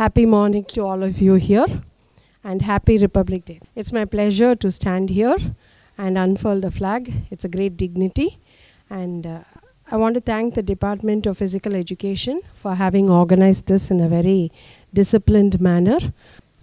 Happy morning to all of you here and happy Republic Day. It's my pleasure to stand here and unfurl the flag. It's a great dignity, and I want to thank the Department of Physical Education for having organized this in a very disciplined manner.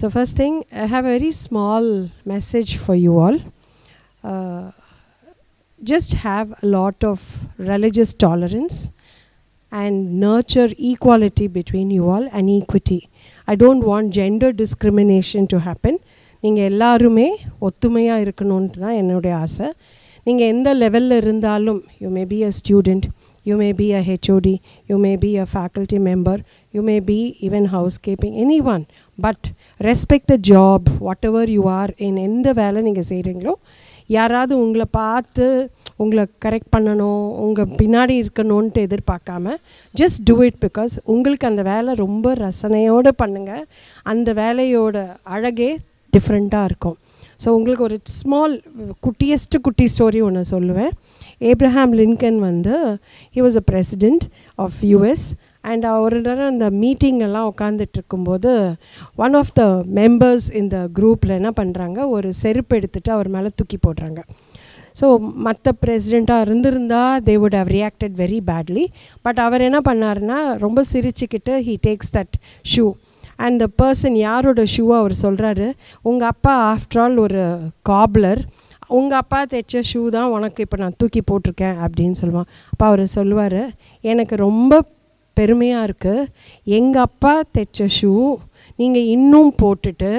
So first thing, I have a very small message for you all. Just have a lot of religious tolerance and nurture equality between you all and equity. I don't want gender discrimination to happen. நீங்கள் எல்லாருமே ஒத்துமையாக இருக்கணுன்ட்டு தான் என்னுடைய ஆசை. நீங்கள் எந்த லெவலில் இருந்தாலும், you may be a student, you may be a HOD, you may be a faculty member, you may be even housekeeping, anyone. But respect the job, whatever you are in. எந்த வேலை நீங்கள் செய்கிறீங்களோ, யாராவது உங்களை பார்த்து உங்களை கரெக்ட் பண்ணணும், உங்கள் பின்னாடி இருக்கணுன்ட்டு எதிர்பார்க்காம ஜஸ்ட் டூ இட். பிகாஸ் உங்களுக்கு அந்த வேலை ரொம்ப ரசனையோடு பண்ணுங்கள். அந்த வேலையோட அழகே டிஃப்ரெண்ட்டாக இருக்கும். ஸோ உங்களுக்கு ஒரு ஸ்மால் குட்டி ஸ்டோரி ஒன்று சொல்லுவேன். Abraham Lincoln he was a president of US, and ஒரு நேரம் அந்த மீட்டிங் எல்லாம் உட்காந்துட்டு இருக்கும்போது ஒன் ஆஃப் த மெம்பர்ஸ் இந்த குரூப்பில் என்ன பண்ணுறாங்க, ஒரு செருப்பு எடுத்துகிட்டு அவர் மேலே தூக்கி போடுறாங்க. ஸோ மற்ற பிரசிடெண்ட்டாக இருந்திருந்தா they would have reacted very badly. But அவர் என்ன பண்ணாருன்னா, ரொம்ப சிரிச்சுக்கிட்டு he takes that shoe and the person யாரோட ஷூவை அவர் சொல்கிறாரு, உங்கள் அப்பா ஆஃப்டர் ஆல் ஒரு காப்லர், உங்கள் அப்பா தைச்ச ஷூ தான் உனக்கு இப்போ நான் தூக்கி போட்டிருக்கேன் அப்படின்னு சொல்லுவான். அப்போ அவர் சொல்லுவார், எனக்கு ரொம்ப பெருமையாக இருக்குது, எங்கள் அப்பா தைச்ச ஷூ நீங்கள் இன்னும் போட்டுட்டு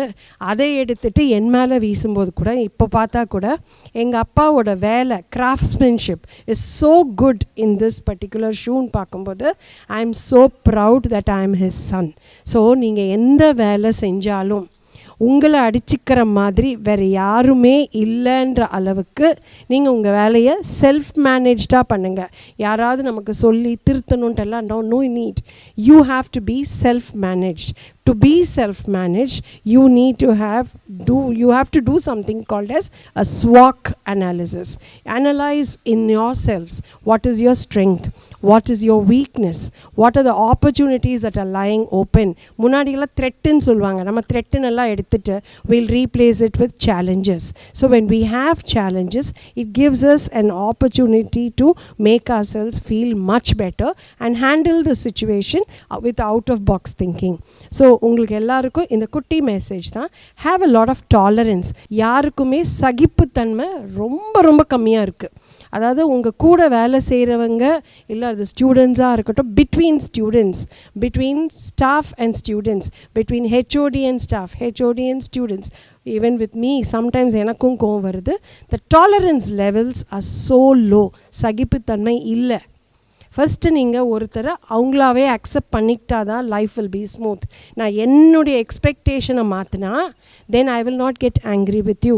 அதை எடுத்துகிட்டு என் மேலே வீசும்போது கூட, இப்போ பார்த்தா கூட எங்கள் அப்பாவோட வேலை craftsmanship is so good in this particular ஷூன்னு பார்க்கும்போது I am so proud that I am his son. So நீங்கள் எந்த வேலை செஞ்சாலும் உங்களை அடிச்சுக்கிற மாதிரி வேறு யாருமே இல்லைன்ற அளவுக்கு நீங்கள் உங்கள் வேலையை செல்ஃப் மேனேஜ்டாக பண்ணுங்கள். யாராவது நமக்கு சொல்லி திருத்தணுன்ட்டெல்லாம் no need. You have to be self managed. To be self-managed, you have to do something called as a SWOT analysis. Analyze in yourselves, what is your strength, what is your weakness, what are the opportunities that are lying open. முன்னாடியெல்லாம் threaten சொல்லுவாங்க, நம்ம threaten எல்லாம் எடுத்துட்டு we'll replace it with challenges. So when we have challenges, it gives us an opportunity to make ourselves feel much better and handle the situation with out of box thinking. So உங்களுக்கு எல்லாருக்கும் இந்த குட்டி message தான், have a lot of tolerance. யாருக்குமே சகிப்புத்தன்மை ரொம்ப கம்மியாக இருக்குது. அதாவது உங்கள் கூட வேலை செய்கிறவங்க இல்லை அது ஸ்டூடெண்ட்ஸாக இருக்கட்டும், between students, between staff and students, between HOD and staff, HOD and students, even with me sometimes எனக்கும் கோவம் வருது. The tolerance levels are so low. சகிப்புத்தன்மை இல்லை. ஃபஸ்ட்டு நீங்கள் ஒருத்தரை அவங்களாவே அக்செப்ட் பண்ணிக்கிட்டா தான் லைஃப் வில் பி ஸ்மூத். நான் என்னுடைய எக்ஸ்பெக்டேஷனை மாற்றினா then I will not get angry with you.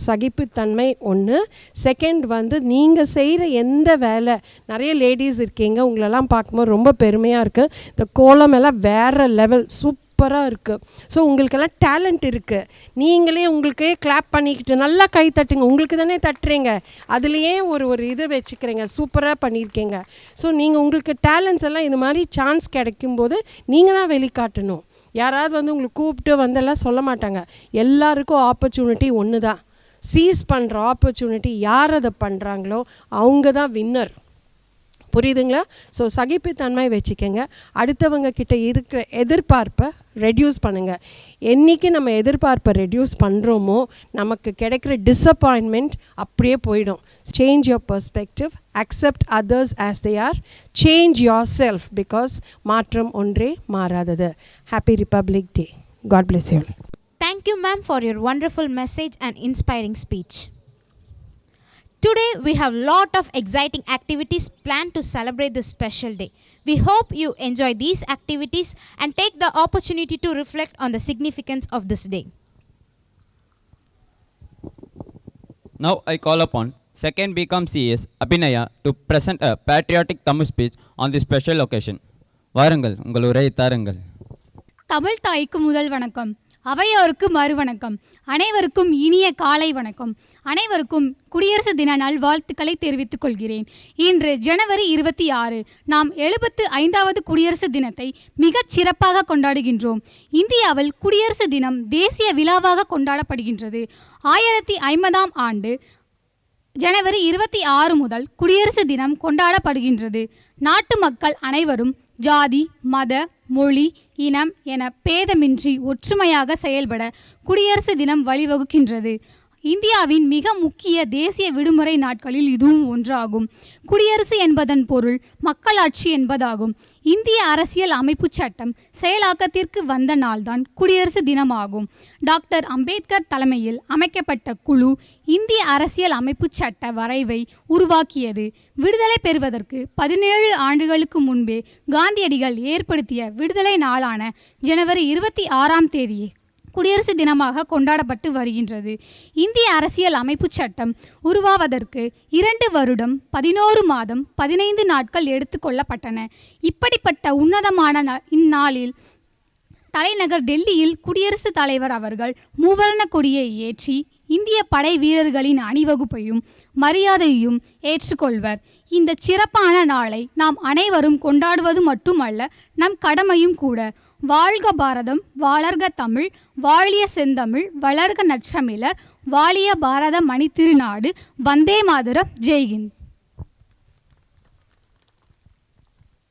சகிப்புத்தன்மை ஒன்று. செகண்ட் நீங்கள் செய்கிற எந்த வேலை, நிறைய லேடிஸ் இருக்கீங்க, உங்களெல்லாம் பார்க்கும்போது ரொம்ப பெருமையாக இருக்குது. இந்த கோலம் எல்லாம் வேறு லெவல், சூப்பராக இருக்குது. ஸோ உங்களுக்கெல்லாம் டேலண்ட் இருக்குது. நீங்களே உங்களுக்கே கிளாப் பண்ணிக்கிட்டு நல்லா கை தட்டுங்க. உங்களுக்கு தானே தட்டுறீங்க, அதுலேயே ஒரு இது வச்சுக்கிறீங்க, சூப்பராக பண்ணியிருக்கீங்க. ஸோ நீங்கள் உங்களுக்கு டேலண்ட்ஸ் எல்லாம் இந்த மாதிரி சான்ஸ் கிடைக்கும்போது நீங்கள் தான் வெளிக்காட்டணும். யாராவது உங்களுக்கு கூப்பிட்டு வந்தெல்லாம் சொல்ல மாட்டாங்க. எல்லாருக்கும் ஆப்பர்ச்சுனிட்டி ஒன்று தான். சீஸ் பண்ணுற ஆப்பர்ச்சுனிட்டி யார் அதை பண்ணுறாங்களோ அவங்க தான் வின்னர். புரியுதுங்களா? ஸோ சகிப்புத்தன்மை வச்சுக்கோங்க. அடுத்தவங்க கிட்ட இருக்கிற எதிர்பார்ப்பை ரெடியூஸ் பண்ணுங்கள். என்றைக்கு நம்ம எதிர்பார்ப்பை ரெடியூஸ் பண்ணுறோமோ நமக்கு கிடைக்கிற டிஸப்பாயின்மெண்ட் அப்படியே போயிடும். Change your perspective, accept others as they are, change yourself, because மாற்றம் ஒன்றே மாறாதது. Happy republic day. God bless you. Thank you, ma'am, for your wonderful message and inspiring speech. Today, we have lot of exciting activities planned to celebrate this special day. We hope you enjoy these activities and take the opportunity to reflect on the significance of this day. Now, I call upon 2nd BCom CS Abhinaya to present a patriotic Tamil speech on this special occasion. வாருங்கள், உங்கள் உரையை தாருங்கள். தமிழ் தாய்க்கு முதல் வணக்கம். அவையோருக்கு மறுவணக்கம். அனைவருக்கும் இனிய காலை வணக்கம். அனைவருக்கும் குடியரசு தின நல்வாழ்த்துக்களை தெரிவித்துக் கொள்கிறேன். இன்று ஜனவரி 26 நாம் 75வது குடியரசு தினத்தை மிகச் சிறப்பாக கொண்டாடுகின்றோம். இந்தியாவில் குடியரசு தினம் தேசிய விழாவாக கொண்டாடப்படுகின்றது. 1050ஆம் ஆண்டு ஜனவரி 26 முதல் குடியரசு தினம் கொண்டாடப்படுகின்றது. நாட்டு மக்கள் அனைவரும் ஜாதி, மத, மொழி, இனம் என பேதமின்றி ஒற்றுமையாக செயல்பட குடியரசு தினம் வழிவகுக்கின்றது. இந்தியாவின் மிக முக்கிய தேசிய விடுமுறை நாட்களில் இதுவும் ஒன்றாகும். குடியரசு என்பதன் பொருள் மக்களாட்சி என்பதாகும். இந்திய அரசியல் அமைப்பு சட்டம் செயலாக்கத்திற்கு வந்த நாள்தான் குடியரசு தினமாகும். டாக்டர் அம்பேத்கர் தலைமையில் அமைக்கப்பட்ட குழு இந்திய அரசியல் அமைப்பு சட்ட வரைவை உருவாக்கியது. விடுதலை பெறுவதற்கு 17 ஆண்டுகளுக்கு முன்பே காந்தியடிகள் ஏற்படுத்திய விடுதலை நாளான ஜனவரி 26ஆம் தேதியே குடியரசு தினமாக கொண்டாடப்பட்டு வருகின்றது. இந்திய அரசியல் அமைப்பு சட்டம் உருவாவதற்கு 2 வருடம் 11 மாதம் 15 நாட்கள் எடுத்துக்கொள்ளப்பட்டன. இப்படிப்பட்ட உன்னதமான இந்நாளில் தலைநகர் டெல்லியில் குடியரசுத் தலைவர் அவர்கள் மூவர்ண கொடியை ஏற்றி இந்திய படை வீரர்களின் அணிவகுப்பையும் மரியாதையையும் ஏற்றுக்கொள்வர். இந்த சிறப்பான நாளை நாம் அனைவரும் கொண்டாடுவது மட்டுமல்ல, நம் கடமையும் கூட. வாழ்க பாரதம், வாழர்க தமிழ், வாழிய செந்தமிழ், வளர்க நற்றமிழர், வாழிய பாரத மணி திருநாடு, வந்தே மாதரம், ஜெய்ஹிந்த்.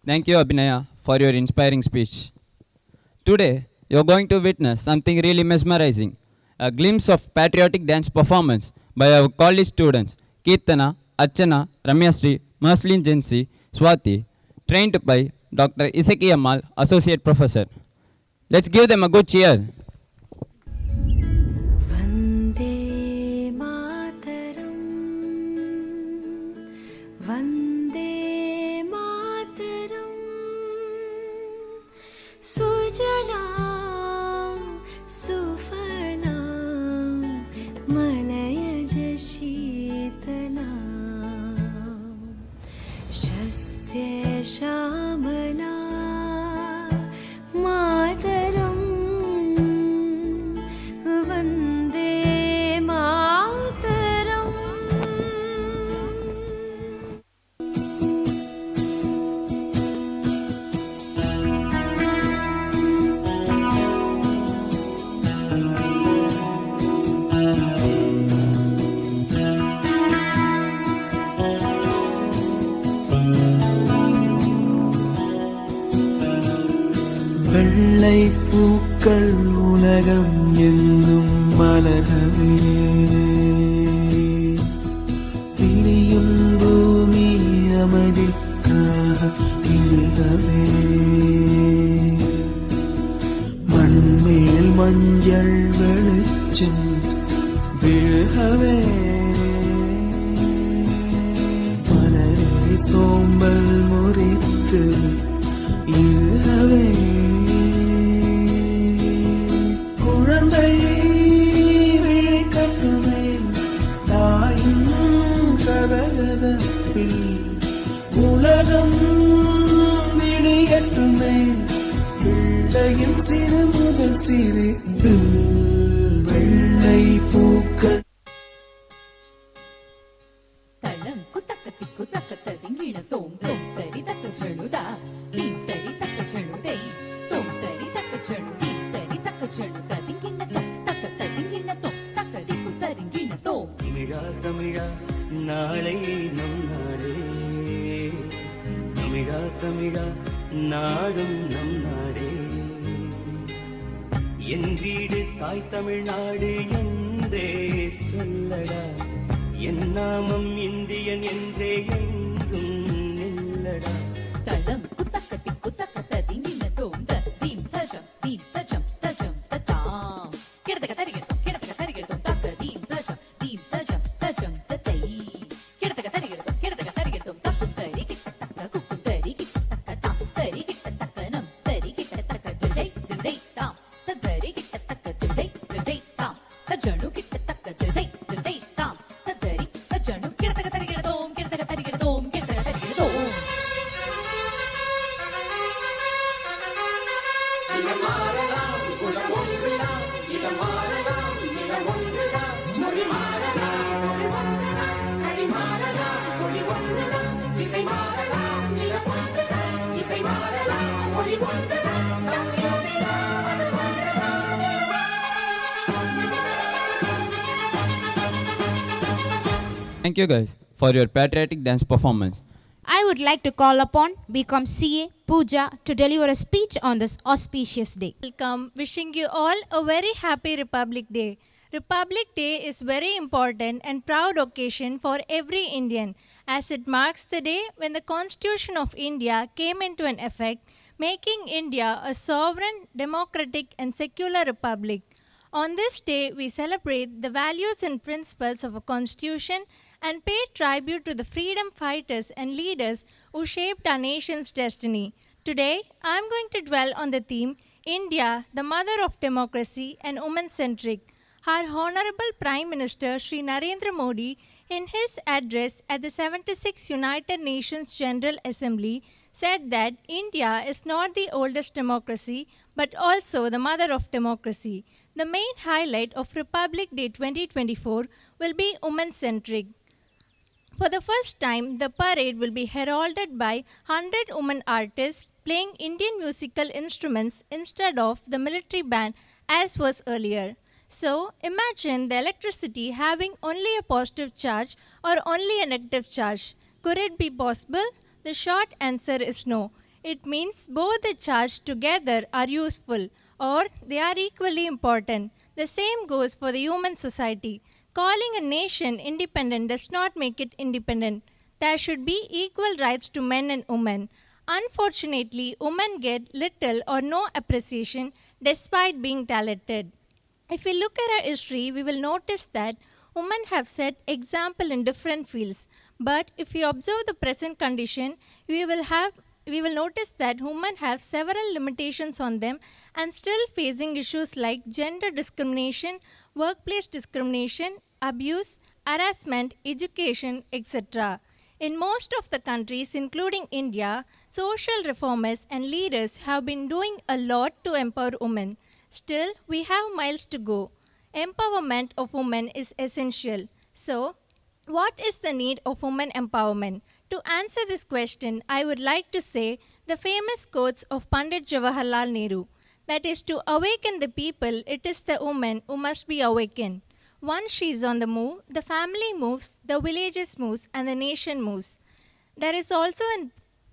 Thank you, Abhinaya, for your inspiring speech. Today, you're going to witness something really mesmerizing, a glimpse of patriotic dance performance by our college students, Kirtana, Archana, Ramyasri, Marceline Jensi, Swati, trained by Dr. Isaki Amal, Associate Professor. Let's give them a good cheer. Vande Mataram, Vande Mataram, Sujalam, Sufalam, Malayaj Sheetalam, Shasya Shamala, Mataram, Vande Mataram. வெள்ளை பூக்கள் உலகம் எங்கும் மலரவே, விரியும் பூமி அமைதிக்காக விழுகவே, மண்மேல் மஞ்சள் வெளிச்சம் விழுகவே, மலரே சோம்பல் முறித்து இழுகவே, குழந்தை விழிக்கட்டுமே தாயின் கதகதப்பில், உலகம் விழியட்டுமே பிள்ளையின் சிறு முதல் சிறு வெள்ளை பூக்கள். நாளை நம் நாடே, தமிழா தமிழா நாடும் நம் நாடே, என் வீடு தாய் தமிழ்நாடு என்றே சொல்லடா, என் நாமம் இந்தியன் என்றே என்றும் நில்லடா. தளம் குத்தக்கட்டி குத்தக்கட்ட திங்கின தோந்த தீம் தஜம் தஜம் தஜம் ததாம் கிடதக தரிகிடதம் கிடதக தரிகிடதம் தக்க தீம் தஜம் தஜம் ததை கிடதக தரிகிடதம் கிடதக தரிகிடதம் தக்கு தரி கிட்டத்தக்க குக்கு தரி கிட்டத்தக்க தாம் தரி கிட்டத்தக்க நம் தரி கிட்டத்தக்க திடை திடை தாம் தரி கிட்டத்தக்க திடை திடை தாம் தஜனு கிட்டத்தக்க திடை திடை தாம் தரி தஜனு கிடதக தரிகிடதோம் கிடதக தரிகிடதோம் கிடதக தரிகிடதோம். Thank you guys for your patriotic dance performance. I would like to call upon BCom CA Pooja to deliver a speech on this auspicious day. Welcome, wishing you all a very happy Republic Day. Republic Day is very important and proud occasion for every Indian, as it marks the day when the Constitution of India came into an effect, making India a sovereign, democratic and secular republic. On this day, we celebrate the values and principles of a constitution and pay tribute to the freedom fighters and leaders who shaped our nation's destiny. Today, I am going to dwell on the theme, India, the mother of democracy and woman-centric. Our Honorable Prime Minister Shri Narendra Modi, in his address at the 76th United Nations General Assembly, said that India is not the oldest democracy, but also the mother of democracy. The main highlight of Republic Day 2024 will be woman-centric. For the first time, the parade will be heralded by 100 women artists playing Indian musical instruments instead of the military band as was earlier. So, imagine the electricity having only a positive charge or only a negative charge. Could it be possible? The short answer is no. It means both the charge together are useful or they are equally important. The same goes for the human society. Calling a nation independent does not make it independent. There should be equal rights to men and women. Unfortunately, women get little or no appreciation despite being talented. If we look at our history, we will notice that women have set example in different fields. But if we observe the present condition, we will notice that women have several limitations on them and still facing issues like gender discrimination, workplace discrimination, abuse, harassment, education, etc. In most of the countries, including India, social reformers and leaders have been doing a lot to empower women. Still, we have miles to go. Empowerment of women is essential. So, what is the need of women empowerment? To answer this question, I would like to say the famous quotes of Pandit Jawaharlal Nehru. That is, to awaken the people, it is the woman who must be awakened. Once she is on the move, the family moves, the villages moves, and the nation moves. There is also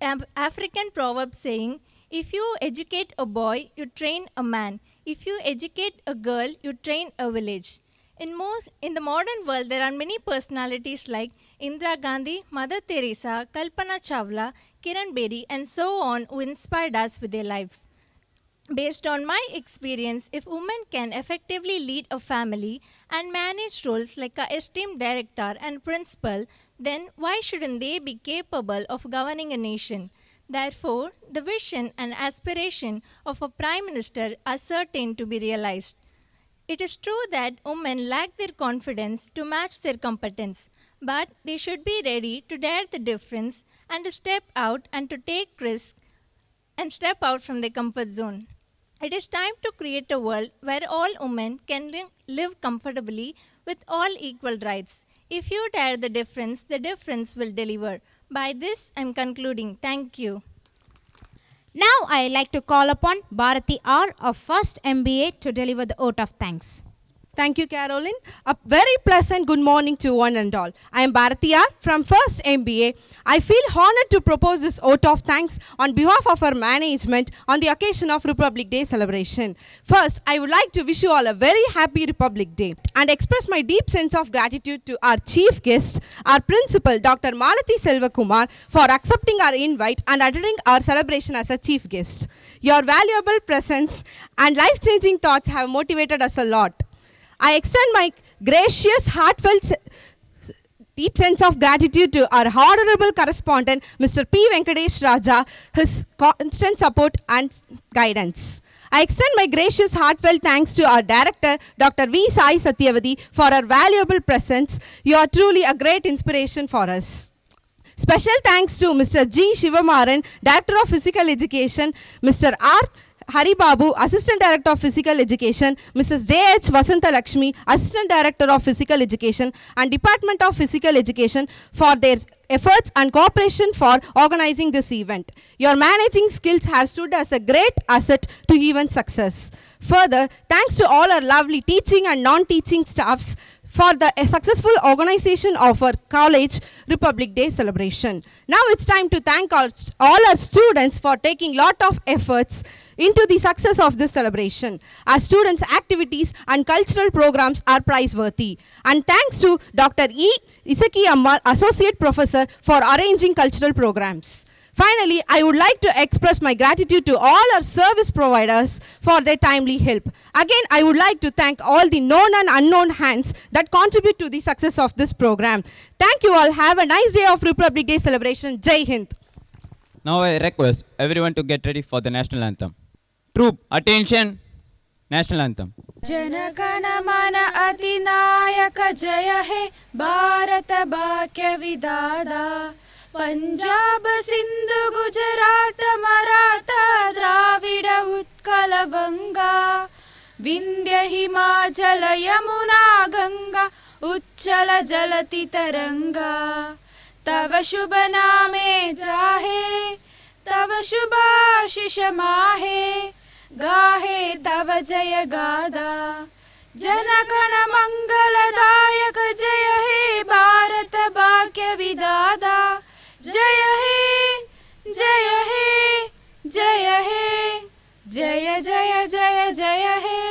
an African proverb saying, if you educate a boy, you train a man. If you educate a girl, you train a village. In the modern world, there are many personalities like Indira Gandhi, Mother Teresa, Kalpana Chawla, Kiran Bedi, and so on who inspired us with their lives. Based on my experience, if women can effectively lead a family and manage roles like a esteemed director and principal, then why shouldn't they be capable of governing a nation? Therefore, the vision and aspiration of a prime minister are certain to be realized. It is true that women lack their confidence to match their competence, but they should be ready to dare the difference and to step out and to take risks and step out from their comfort zone. It is time to create a world where all women can live comfortably with all equal rights. If you dare the difference will deliver. By this, I am concluding. Thank you. Now I like to call upon Bharati R of First MBA to deliver the vote of thanks. Thank you, Caroline. A very pleasant good morning to one and all. I am Bharati R from First MBA. I feel honored to propose this vote of thanks on behalf of our management on the occasion of Republic Day celebration. First, I would like to wish you all a very happy Republic Day and express my deep sense of gratitude to our chief guest, our principal, Dr. Malathi Selvakkumar, for accepting our invite and attending our celebration as a chief guest. Your valuable presence and life-changing thoughts have motivated us a lot. I extend my gracious, heartfelt, deep sense of gratitude to our Honorable Correspondent, Mr. P. Venkatesh Raja, his constant support and guidance. I extend my gracious, heartfelt thanks to our Director, Dr. V. Sayi Satyavathi, for her valuable presence. You are truly a great inspiration for us. Special thanks to Mr. G. Sivamaran, Director of Physical Education, Mr. R. Hari Babu, Assistant Director of Physical Education, Mrs. J.H. Vasanta Lakshmi, Assistant Director of Physical Education and Department of Physical Education for their efforts and cooperation for organizing this event. Your managing skills have stood as a great asset to event success. Further, thanks to all our lovely teaching and non-teaching staffs for the successful organization of our college Republic Day celebration. Now it's time to thank all our students for taking lot of efforts into the success of this celebration. Our students' activities and cultural programs are praiseworthy. And thanks to Dr. E. Isaki Ammal, Associate Professor, for arranging cultural programs. Finally, I would like to express my gratitude to all our service providers for their timely help. Again, I would like to thank all the known and unknown hands that contribute to the success of this program. Thank you all. Have a nice day of Republic Day celebration. Jai Hind. Now I request everyone to get ready for the national anthem. Troop, attention! National anthem. Janagana mana adinayaka jaya he Bharata bhagya vidada Punjab Sindhu Gujarat Maratha Dravida Utkala Banga Vindhya Himachala Yamuna Ganga Uchchala Jalati Taranga Tava Shubha Name Jahe Tava Shubha Shishamahe Gahe Tava Jaya Gada Janagana Mangaladayaka Jaya He Bharata Bhagya Vidada Jaya He Jaya He Jaya He Jaya Jaya Jaya Jaya He